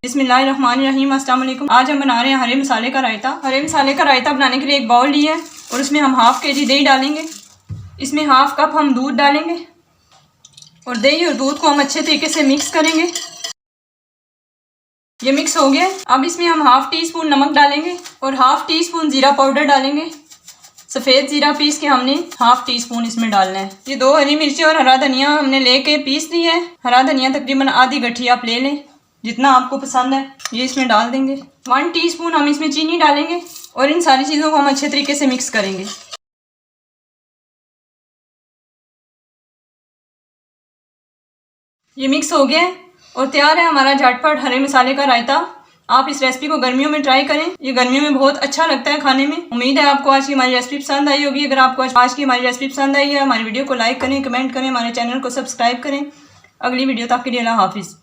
बिस्मिल्लाहिर्रहमानिर्रहीम। अस्सलाम वालेकुम। आज हम बना रहे हैं हरे मसाले का रायता। हरे मसाले का रायता बनाने के लिए एक बाउल लिया है और उसमें हम हाफ़ के जी दही डालेंगे। इसमें हाफ़ कप हम दूध डालेंगे और दही और दूध को हम अच्छे तरीके से मिक्स करेंगे। ये मिक्स हो गया। अब इसमें हम हाफ़ टी स्पून नमक डालेंगे और हाफ़ टी स्पून ज़ीरा पाउडर डालेंगे। सफ़ेद ज़ीरा पीस के हमने हाफ़ टी स्पून इसमें डालना है। ये 2 हरी मिर्ची और हरा धनिया हमने लेके पीस लिया है। हरा धनिया तकरीबन आधी गठ्ठी आप ले लें, जितना आपको पसंद है ये इसमें डाल देंगे। 1 टीस्पून हम इसमें चीनी डालेंगे और इन सारी चीज़ों को हम अच्छे तरीके से मिक्स करेंगे। ये मिक्स हो गया है और तैयार है हमारा झटपट हरे मसाले का रायता। आप इस रेसिपी को गर्मियों में ट्राई करें, ये गर्मियों में बहुत अच्छा लगता है खाने में। उम्मीद है आपको आज की हमारी रेसिपी पसंद आई होगी। अगर आपको आज की हमारी रेसिपी पसंद आई है, हमारी वीडियो को लाइक करें, कमेंट करें, हमारे चैनल को सब्सक्राइब करें। अगली वीडियो तक के लिए अल्लाह हाफिज़।